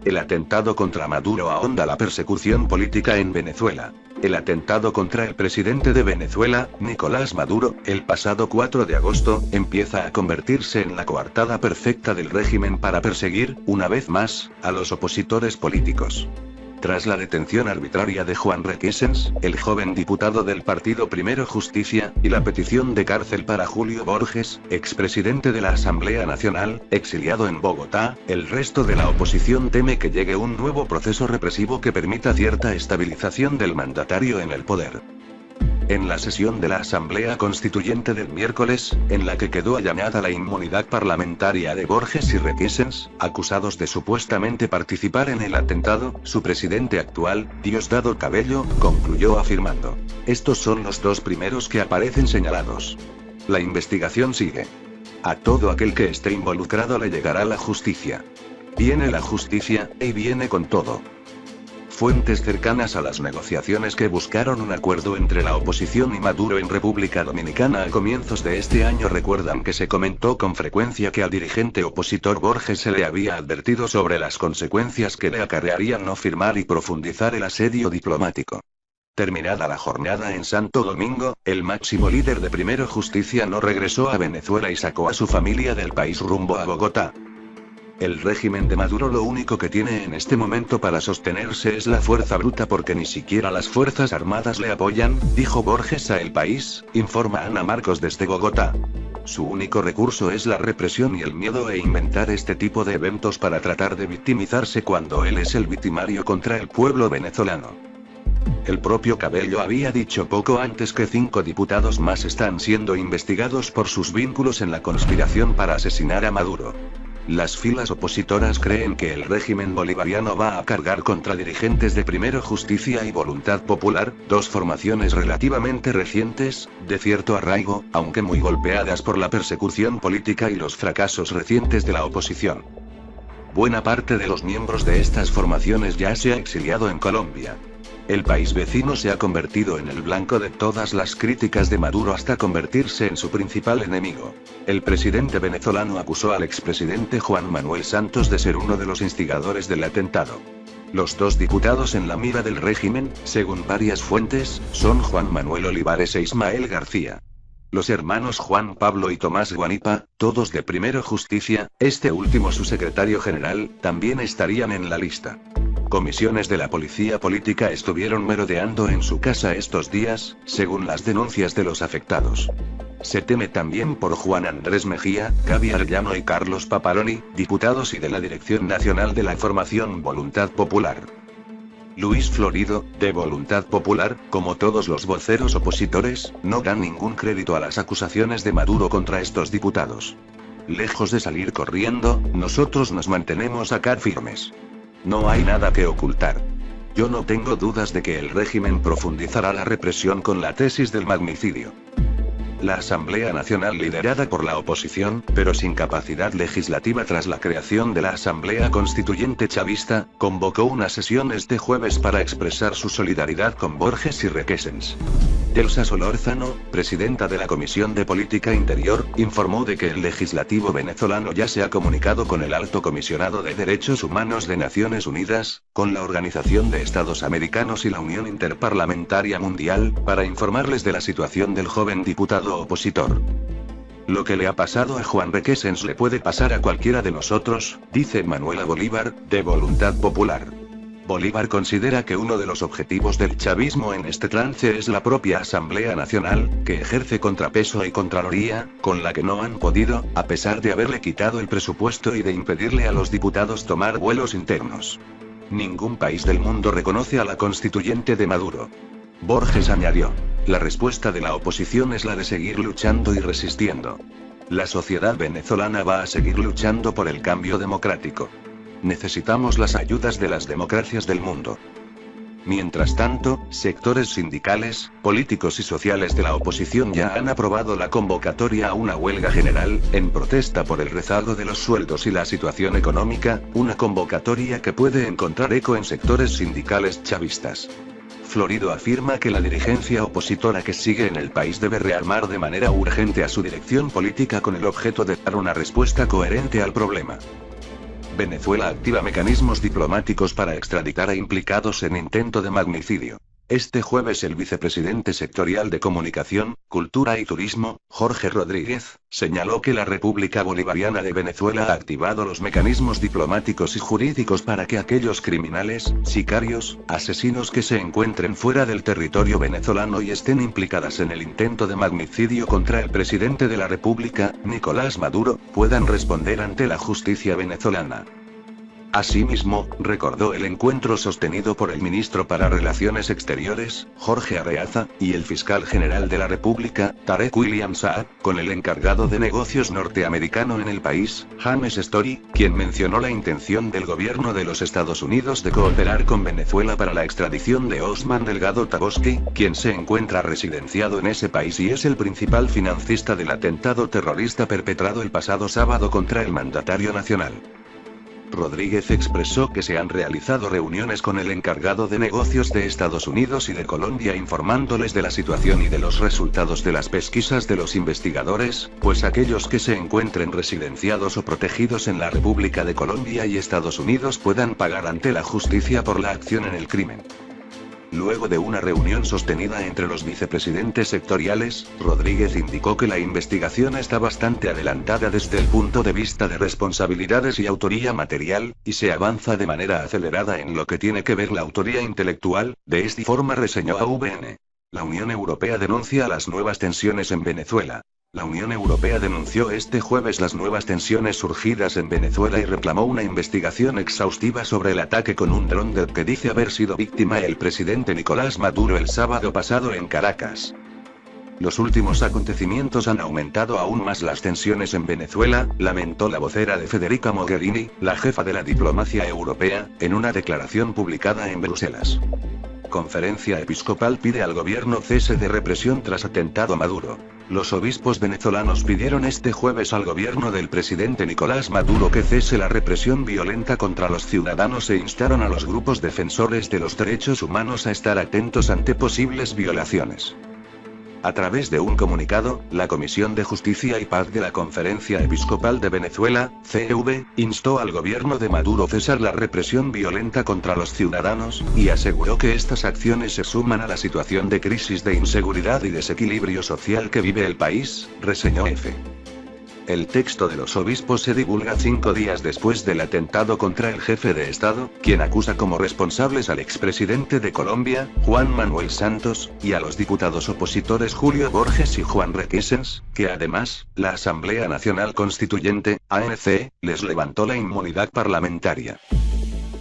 El atentado contra Maduro ahonda la persecución política en Venezuela. El atentado contra el presidente de Venezuela, Nicolás Maduro, el pasado 4 de agosto, empieza a convertirse en la coartada perfecta del régimen para perseguir, una vez más, a los opositores políticos. Tras la detención arbitraria de Juan Requesens, el joven diputado del partido Primero Justicia, y la petición de cárcel para Julio Borges, expresidente de la Asamblea Nacional, exiliado en Bogotá, el resto de la oposición teme que llegue un nuevo proceso represivo que permita cierta estabilización del mandatario en el poder. En la sesión de la Asamblea Constituyente del miércoles, en la que quedó allanada la inmunidad parlamentaria de Borges y Requesens, acusados de supuestamente participar en el atentado, su presidente actual, Diosdado Cabello, concluyó afirmando: "Estos son los dos primeros que aparecen señalados. La investigación sigue. A todo aquel que esté involucrado le llegará la justicia. Viene la justicia, y viene con todo". Fuentes cercanas a las negociaciones que buscaron un acuerdo entre la oposición y Maduro en República Dominicana a comienzos de este año recuerdan que se comentó con frecuencia que al dirigente opositor Borges se le había advertido sobre las consecuencias que le acarrearían no firmar y profundizar el asedio diplomático. Terminada la jornada en Santo Domingo, el máximo líder de Primero Justicia no regresó a Venezuela y sacó a su familia del país rumbo a Bogotá. El régimen de Maduro lo único que tiene en este momento para sostenerse es la fuerza bruta porque ni siquiera las fuerzas armadas le apoyan, dijo Borges a El País, informa Ana Marcos desde Bogotá. Su único recurso es la represión y el miedo e inventar este tipo de eventos para tratar de victimizarse cuando él es el victimario contra el pueblo venezolano. El propio Cabello había dicho poco antes que 5 diputados más están siendo investigados por sus vínculos en la conspiración para asesinar a Maduro. Las filas opositoras creen que el régimen bolivariano va a cargar contra dirigentes de Primero Justicia y Voluntad Popular, dos formaciones relativamente recientes, de cierto arraigo, aunque muy golpeadas por la persecución política y los fracasos recientes de la oposición. Buena parte de los miembros de estas formaciones ya se ha exiliado en Colombia. El país vecino se ha convertido en el blanco de todas las críticas de Maduro hasta convertirse en su principal enemigo. El presidente venezolano acusó al expresidente Juan Manuel Santos de ser uno de los instigadores del atentado. Los dos diputados en la mira del régimen, según varias fuentes, son Juan Manuel Olivares e Ismael García. Los hermanos Juan Pablo y Tomás Guanipa, todos de Primero Justicia, este último su secretario general, también estarían en la lista. Comisiones de la policía política estuvieron merodeando en su casa estos días, según las denuncias de los afectados. Se teme también por Juan Andrés Mejía, Gaby Arellano y Carlos Paparoni, diputados y de la Dirección Nacional de la Formación Voluntad Popular. Luis Florido, de Voluntad Popular, como todos los voceros opositores, no dan ningún crédito a las acusaciones de Maduro contra estos diputados. Lejos de salir corriendo, nosotros nos mantenemos acá firmes. No hay nada que ocultar. Yo no tengo dudas de que el régimen profundizará la represión con la tesis del magnicidio. La Asamblea Nacional liderada por la oposición, pero sin capacidad legislativa tras la creación de la Asamblea Constituyente Chavista, convocó una sesión este jueves para expresar su solidaridad con Borges y Requesens. Elsa Solórzano, presidenta de la Comisión de Política Interior, informó de que el legislativo venezolano ya se ha comunicado con el Alto Comisionado de Derechos Humanos de Naciones Unidas, con la Organización de Estados Americanos y la Unión Interparlamentaria Mundial, para informarles de la situación del joven diputado opositor. Lo que le ha pasado a Juan Requesens le puede pasar a cualquiera de nosotros, dice Manuela Bolívar, de Voluntad Popular. Bolívar considera que uno de los objetivos del chavismo en este trance es la propia Asamblea Nacional, que ejerce contrapeso y contraloría, con la que no han podido, a pesar de haberle quitado el presupuesto y de impedirle a los diputados tomar vuelos internos. Ningún país del mundo reconoce a la constituyente de Maduro. Borges añadió: la respuesta de la oposición es la de seguir luchando y resistiendo. La sociedad venezolana va a seguir luchando por el cambio democrático. Necesitamos las ayudas de las democracias del mundo. Mientras tanto, sectores sindicales, políticos y sociales de la oposición ya han aprobado la convocatoria a una huelga general, en protesta por el rezago de los sueldos y la situación económica, una convocatoria que puede encontrar eco en sectores sindicales chavistas. Florido afirma que la dirigencia opositora que sigue en el país debe rearmar de manera urgente a su dirección política con el objeto de dar una respuesta coherente al problema. Venezuela activa mecanismos diplomáticos para extraditar a implicados en intento de magnicidio. Este jueves el vicepresidente sectorial de Comunicación, Cultura y Turismo, Jorge Rodríguez, señaló que la República Bolivariana de Venezuela ha activado los mecanismos diplomáticos y jurídicos para que aquellos criminales, sicarios, asesinos que se encuentren fuera del territorio venezolano y estén implicadas en el intento de magnicidio contra el presidente de la República, Nicolás Maduro, puedan responder ante la justicia venezolana. Asimismo, recordó el encuentro sostenido por el ministro para Relaciones Exteriores, Jorge Arreaza, y el fiscal general de la República, Tarek William Saab, con el encargado de negocios norteamericano en el país, James Story, quien mencionó la intención del gobierno de los Estados Unidos de cooperar con Venezuela para la extradición de Osman Delgado Taboski, quien se encuentra residenciado en ese país y es el principal financista del atentado terrorista perpetrado el pasado sábado contra el mandatario nacional. Rodríguez expresó que se han realizado reuniones con el encargado de negocios de Estados Unidos y de Colombia informándoles de la situación y de los resultados de las pesquisas de los investigadores, pues aquellos que se encuentren residenciados o protegidos en la República de Colombia y Estados Unidos puedan pagar ante la justicia por la acción en el crimen. Luego de una reunión sostenida entre los vicepresidentes sectoriales, Rodríguez indicó que la investigación está bastante adelantada desde el punto de vista de responsabilidades y autoría material, y se avanza de manera acelerada en lo que tiene que ver la autoría intelectual. De esta forma reseñó AVN. La Unión Europea denuncia las nuevas tensiones en Venezuela. La Unión Europea denunció este jueves las nuevas tensiones surgidas en Venezuela y reclamó una investigación exhaustiva sobre el ataque con un dron del que dice haber sido víctima el presidente Nicolás Maduro el sábado pasado en Caracas. Los últimos acontecimientos han aumentado aún más las tensiones en Venezuela, lamentó la vocera de Federica Mogherini, la jefa de la diplomacia europea, en una declaración publicada en Bruselas. Conferencia Episcopal pide al gobierno cese de represión tras atentado a Maduro. Los obispos venezolanos pidieron este jueves al gobierno del presidente Nicolás Maduro que cese la represión violenta contra los ciudadanos e instaron a los grupos defensores de los derechos humanos a estar atentos ante posibles violaciones. A través de un comunicado, la Comisión de Justicia y Paz de la Conferencia Episcopal de Venezuela, CV, instó al gobierno de Maduro a cesar la represión violenta contra los ciudadanos, y aseguró que estas acciones se suman a la situación de crisis de inseguridad y desequilibrio social que vive el país, reseñó EFE. El texto de los obispos se divulga 5 días después del atentado contra el jefe de Estado, quien acusa como responsables al expresidente de Colombia, Juan Manuel Santos, y a los diputados opositores Julio Borges y Juan Requesens, que además, la Asamblea Nacional Constituyente, ANC, les levantó la inmunidad parlamentaria.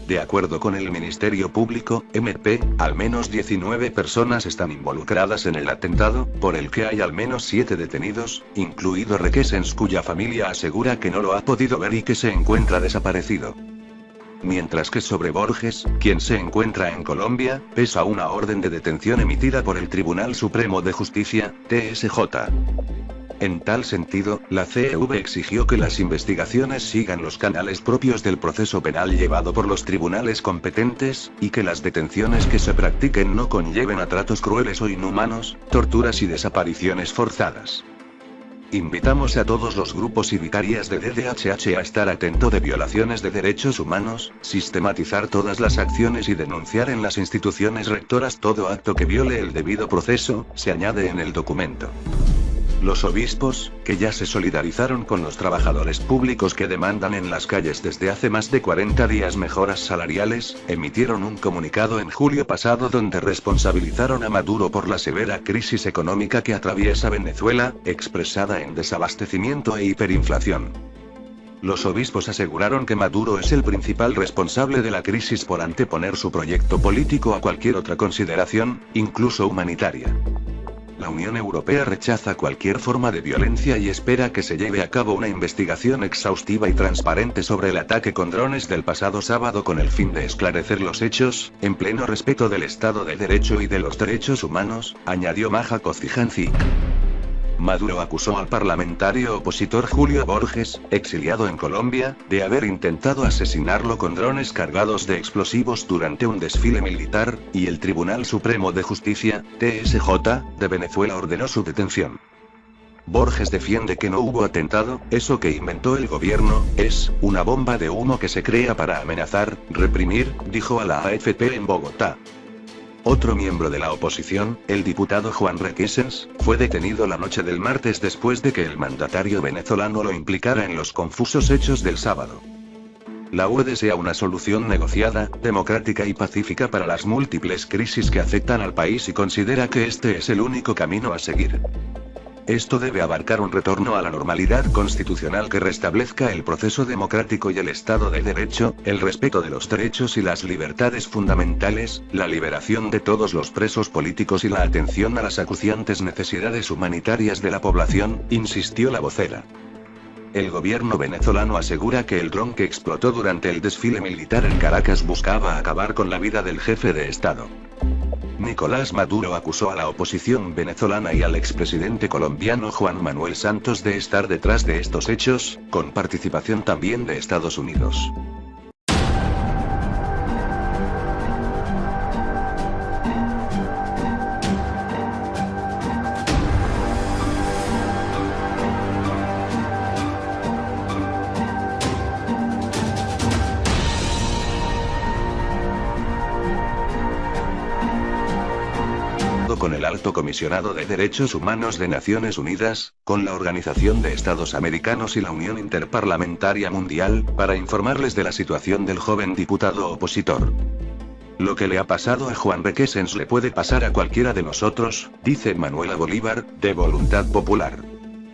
De acuerdo con el Ministerio Público, MP, al menos 19 personas están involucradas en el atentado, por el que hay al menos 7 detenidos, incluido Requesens, cuya familia asegura que no lo ha podido ver y que se encuentra desaparecido. Mientras que sobre Borges, quien se encuentra en Colombia, pesa una orden de detención emitida por el Tribunal Supremo de Justicia, TSJ. En tal sentido, la CEV exigió que las investigaciones sigan los canales propios del proceso penal llevado por los tribunales competentes, y que las detenciones que se practiquen no conlleven a tratos crueles o inhumanos, torturas y desapariciones forzadas. Invitamos a todos los grupos y vicarias de DDHH a estar atento de violaciones de derechos humanos, sistematizar todas las acciones y denunciar en las instituciones rectoras todo acto que viole el debido proceso, se añade en el documento. Los obispos, que ya se solidarizaron con los trabajadores públicos que demandan en las calles desde hace más de 40 días mejoras salariales, emitieron un comunicado en julio pasado donde responsabilizaron a Maduro por la severa crisis económica que atraviesa Venezuela, expresada en desabastecimiento e hiperinflación. Los obispos aseguraron que Maduro es el principal responsable de la crisis por anteponer su proyecto político a cualquier otra consideración, incluso humanitaria. La Unión Europea rechaza cualquier forma de violencia y espera que se lleve a cabo una investigación exhaustiva y transparente sobre el ataque con drones del pasado sábado con el fin de esclarecer los hechos, en pleno respeto del Estado de Derecho y de los derechos humanos, añadió Maja Kocijanci. Maduro acusó al parlamentario opositor Julio Borges, exiliado en Colombia, de haber intentado asesinarlo con drones cargados de explosivos durante un desfile militar, y el Tribunal Supremo de Justicia, TSJ, de Venezuela ordenó su detención. Borges defiende que no hubo atentado, eso que inventó el gobierno, es una bomba de humo que se crea para amenazar, reprimir, dijo a la AFP en Bogotá. Otro miembro de la oposición, el diputado Juan Requesens, fue detenido la noche del martes después de que el mandatario venezolano lo implicara en los confusos hechos del sábado. La UE desea una solución negociada, democrática y pacífica para las múltiples crisis que afectan al país y considera que este es el único camino a seguir. Esto debe abarcar un retorno a la normalidad constitucional que restablezca el proceso democrático y el Estado de Derecho, el respeto de los derechos y las libertades fundamentales, la liberación de todos los presos políticos y la atención a las acuciantes necesidades humanitarias de la población, insistió la vocera. El gobierno venezolano asegura que el dron que explotó durante el desfile militar en Caracas buscaba acabar con la vida del jefe de Estado. Nicolás Maduro acusó a la oposición venezolana y al expresidente colombiano Juan Manuel Santos de estar detrás de estos hechos, con participación también de Estados Unidos. Con el Alto Comisionado de Derechos Humanos de Naciones Unidas, con la Organización de Estados Americanos y la Unión Interparlamentaria Mundial, para informarles de la situación del joven diputado opositor. Lo que le ha pasado a Juan Requesens le puede pasar a cualquiera de nosotros, dice Manuela Bolívar, de Voluntad Popular.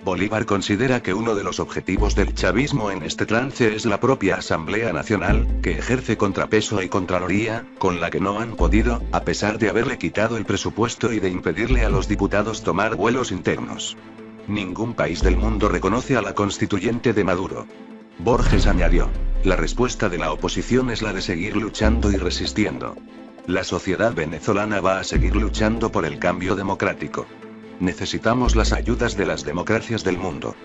Bolívar considera que uno de los objetivos del chavismo en este trance es la propia Asamblea Nacional, que ejerce contrapeso y contraloría, con la que no han podido, a pesar de haberle quitado el presupuesto y de impedirle a los diputados tomar vuelos internos. Ningún país del mundo reconoce a la constituyente de Maduro. Borges añadió: la respuesta de la oposición es la de seguir luchando y resistiendo. La sociedad venezolana va a seguir luchando por el cambio democrático. Necesitamos las ayudas de las democracias del mundo.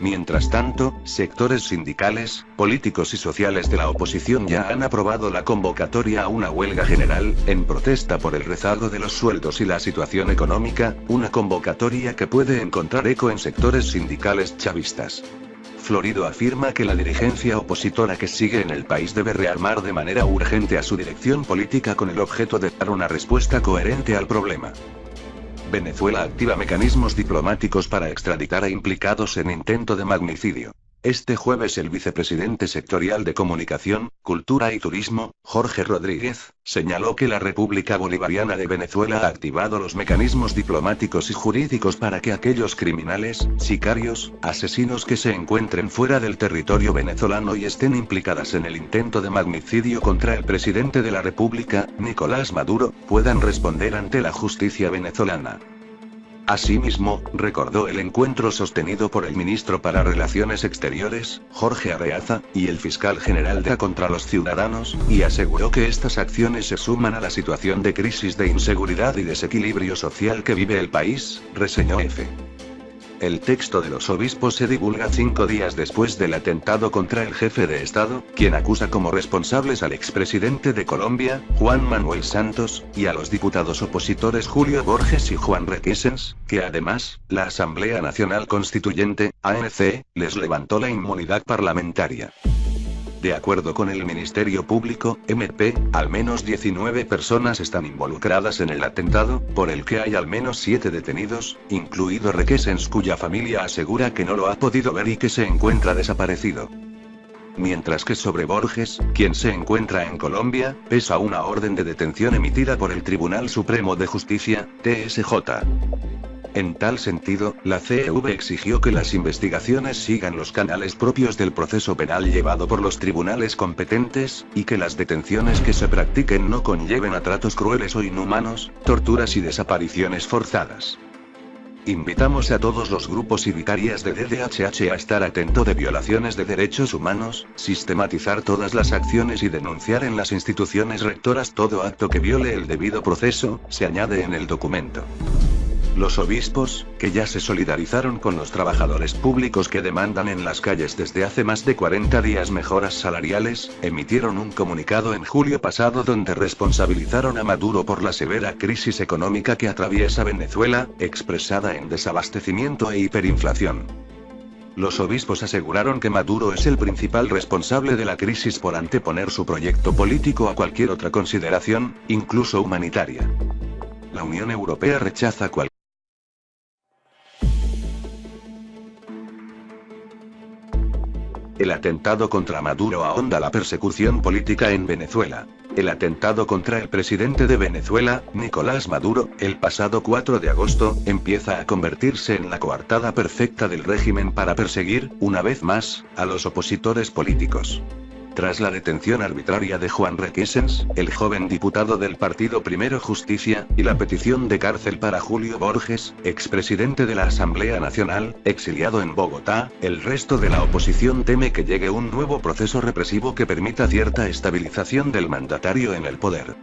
Mientras tanto, sectores sindicales, políticos y sociales de la oposición ya han aprobado la convocatoria a una huelga general, en protesta por el rezago de los sueldos y la situación económica, una convocatoria que puede encontrar eco en sectores sindicales chavistas. Florido afirma que la dirigencia opositora que sigue en el país debe rearmar de manera urgente a su dirección política con el objeto de dar una respuesta coherente al problema. Venezuela activa mecanismos diplomáticos para extraditar a implicados en intento de magnicidio. Este jueves el vicepresidente sectorial de Comunicación, Cultura y Turismo, Jorge Rodríguez, señaló que la República Bolivariana de Venezuela ha activado los mecanismos diplomáticos y jurídicos para que aquellos criminales, sicarios, asesinos que se encuentren fuera del territorio venezolano y estén implicadas en el intento de magnicidio contra el presidente de la República, Nicolás Maduro, puedan responder ante la justicia venezolana. Asimismo, recordó el encuentro sostenido por el ministro para Relaciones Exteriores, Jorge Arreaza, y el fiscal general de contra los ciudadanos, y aseguró que estas acciones se suman a la situación de crisis de inseguridad y desequilibrio social que vive el país, reseñó EFE. El texto de los obispos se divulga 5 días después del atentado contra el jefe de Estado, quien acusa como responsables al expresidente de Colombia, Juan Manuel Santos, y a los diputados opositores Julio Borges y Juan Requesens, que además, la Asamblea Nacional Constituyente, ANC, les levantó la inmunidad parlamentaria. De acuerdo con el Ministerio Público, MP, al menos 19 personas están involucradas en el atentado, por el que hay al menos 7 detenidos, incluido Requesens, cuya familia asegura que no lo ha podido ver y que se encuentra desaparecido. Mientras que sobre Borges, quien se encuentra en Colombia, pesa una orden de detención emitida por el Tribunal Supremo de Justicia, TSJ. En tal sentido, la CEV exigió que las investigaciones sigan los canales propios del proceso penal llevado por los tribunales competentes, y que las detenciones que se practiquen no conlleven a tratos crueles o inhumanos, torturas y desapariciones forzadas. Invitamos a todos los grupos y vicarias de DDHH a estar atento de violaciones de derechos humanos, sistematizar todas las acciones y denunciar en las instituciones rectoras todo acto que viole el debido proceso, se añade en el documento. Los obispos, que ya se solidarizaron con los trabajadores públicos que demandan en las calles desde hace más de 40 días mejoras salariales, emitieron un comunicado en julio pasado donde responsabilizaron a Maduro por la severa crisis económica que atraviesa Venezuela, expresada en desabastecimiento e hiperinflación. Los obispos aseguraron que Maduro es el principal responsable de la crisis por anteponer su proyecto político a cualquier otra consideración, incluso humanitaria. La Unión Europea rechaza cualquier El atentado contra Maduro ahonda la persecución política en Venezuela. El atentado contra el presidente de Venezuela, Nicolás Maduro, el pasado 4 de agosto, empieza a convertirse en la coartada perfecta del régimen para perseguir, una vez más, a los opositores políticos. Tras la detención arbitraria de Juan Requesens, el joven diputado del partido Primero Justicia, y la petición de cárcel para Julio Borges, expresidente de la Asamblea Nacional, exiliado en Bogotá, el resto de la oposición teme que llegue un nuevo proceso represivo que permita cierta estabilización del mandatario en el poder.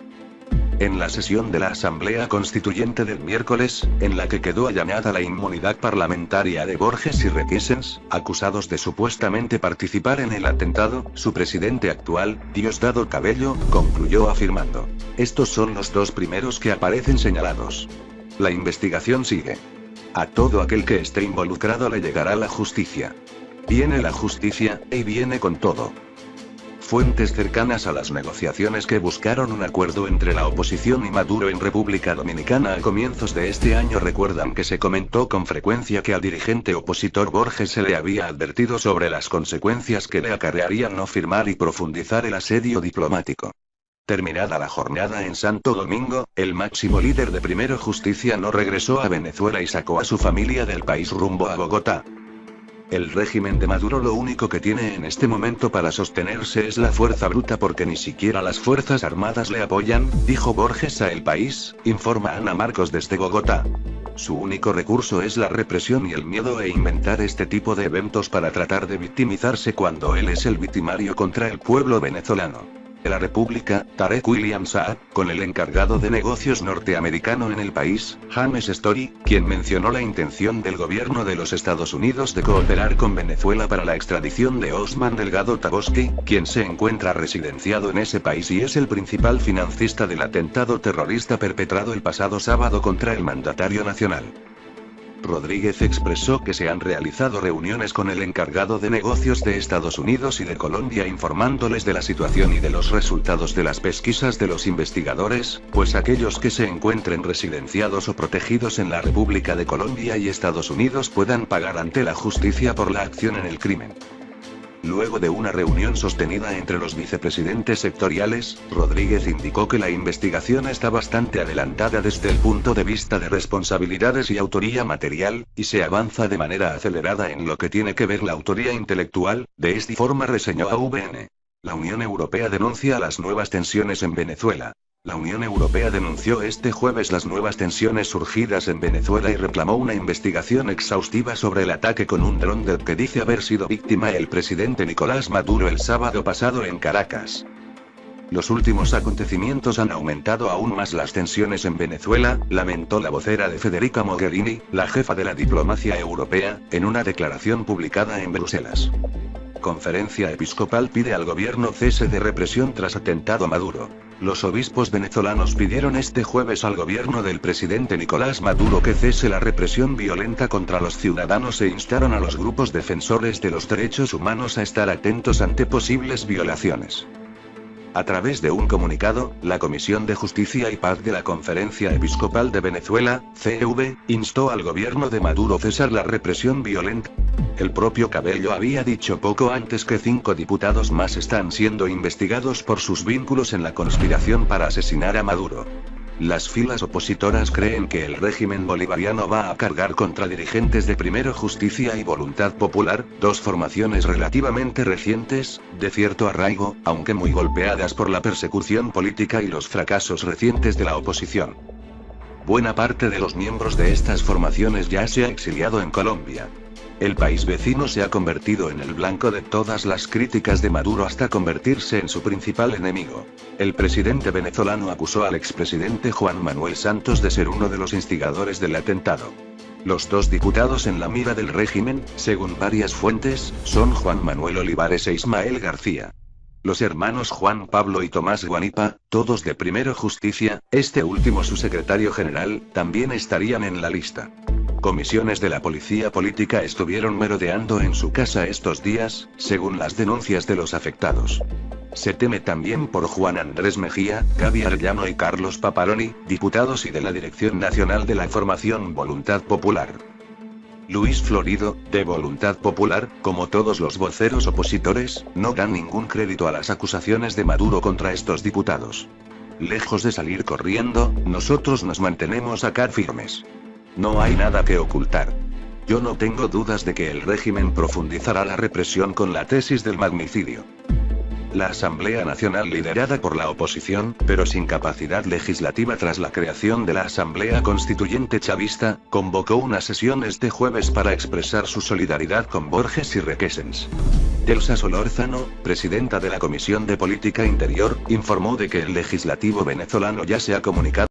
En la sesión de la Asamblea Constituyente del miércoles, en la que quedó allanada la inmunidad parlamentaria de Borges y Requesens, acusados de supuestamente participar en el atentado, su presidente actual, Diosdado Cabello, concluyó afirmando: "Estos son los dos primeros que aparecen señalados. La investigación sigue. A todo aquel que esté involucrado le llegará la justicia. Viene la justicia, y viene con todo". Fuentes cercanas a las negociaciones que buscaron un acuerdo entre la oposición y Maduro en República Dominicana a comienzos de este año recuerdan que se comentó con frecuencia que al dirigente opositor Borges se le había advertido sobre las consecuencias que le acarrearían no firmar y profundizar el asedio diplomático. Terminada la jornada en Santo Domingo, el máximo líder de Primero Justicia no regresó a Venezuela y sacó a su familia del país rumbo a Bogotá. El régimen de Maduro lo único que tiene en este momento para sostenerse es la fuerza bruta porque ni siquiera las fuerzas armadas le apoyan, dijo Borges a El País, informa Ana Marcos desde Bogotá. Su único recurso es la represión y el miedo e inventar este tipo de eventos para tratar de victimizarse cuando él es el victimario contra el pueblo venezolano. De la República, Tarek William Saab, con el encargado de negocios norteamericano en El País, James Story, quien mencionó la intención del gobierno de los Estados Unidos de cooperar con Venezuela para la extradición de Osman Delgado Taboski, quien se encuentra residenciado en ese país y es el principal financista del atentado terrorista perpetrado el pasado sábado contra el mandatario nacional. Rodríguez expresó que se han realizado reuniones con el encargado de negocios de Estados Unidos y de Colombia informándoles de la situación y de los resultados de las pesquisas de los investigadores, pues aquellos que se encuentren residenciados o protegidos en la República de Colombia y Estados Unidos puedan pagar ante la justicia por la acción en el crimen. Luego de una reunión sostenida entre los vicepresidentes sectoriales, Rodríguez indicó que la investigación está bastante adelantada desde el punto de vista de responsabilidades y autoría material, y se avanza de manera acelerada en lo que tiene que ver la autoría intelectual. De esta forma reseñó AVN. La Unión Europea denuncia las nuevas tensiones en Venezuela. La Unión Europea denunció este jueves las nuevas tensiones surgidas en Venezuela y reclamó una investigación exhaustiva sobre el ataque con un dron del que dice haber sido víctima el presidente Nicolás Maduro el sábado pasado en Caracas. Los últimos acontecimientos han aumentado aún más las tensiones en Venezuela, lamentó la vocera de Federica Mogherini, la jefa de la diplomacia europea, en una declaración publicada en Bruselas. Conferencia Episcopal pide al gobierno cese de represión tras atentado a Maduro. Los obispos venezolanos pidieron este jueves al gobierno del presidente Nicolás Maduro que cese la represión violenta contra los ciudadanos e instaron a los grupos defensores de los derechos humanos a estar atentos ante posibles violaciones. A través de un comunicado, la Comisión de Justicia y Paz de la Conferencia Episcopal de Venezuela, CV, instó al gobierno de Maduro a cesar la represión violenta. El propio Cabello había dicho poco antes que 5 diputados más están siendo investigados por sus vínculos en la conspiración para asesinar a Maduro. Las filas opositoras creen que el régimen bolivariano va a cargar contra dirigentes de Primero Justicia y Voluntad Popular, dos formaciones relativamente recientes, de cierto arraigo, aunque muy golpeadas por la persecución política y los fracasos recientes de la oposición. Buena parte de los miembros de estas formaciones ya se ha exiliado en Colombia. El país vecino se ha convertido en el blanco de todas las críticas de Maduro hasta convertirse en su principal enemigo. El presidente venezolano acusó al expresidente Juan Manuel Santos de ser uno de los instigadores del atentado. Los dos diputados en la mira del régimen, según varias fuentes, son Juan Manuel Olivares e Ismael García. Los hermanos Juan Pablo y Tomás Guanipa, todos de Primero Justicia, este último su secretario general, también estarían en la lista. Comisiones de la policía política estuvieron merodeando en su casa estos días, según las denuncias de los afectados. Se teme también por Juan Andrés Mejía, Gaby Arellano y Carlos Paparoni, diputados y de la Dirección Nacional de la Formación Voluntad Popular. Luis Florido, de Voluntad Popular, como todos los voceros opositores, no dan ningún crédito a las acusaciones de Maduro contra estos diputados. Lejos de salir corriendo, nosotros nos mantenemos acá firmes. No hay nada que ocultar. Yo no tengo dudas de que el régimen profundizará la represión con la tesis del magnicidio. La Asamblea Nacional liderada por la oposición, pero sin capacidad legislativa tras la creación de la Asamblea Constituyente Chavista, convocó una sesión este jueves para expresar su solidaridad con Borges y Requesens. Elsa Solórzano, presidenta de la Comisión de Política Interior, informó de que el legislativo venezolano ya se ha comunicado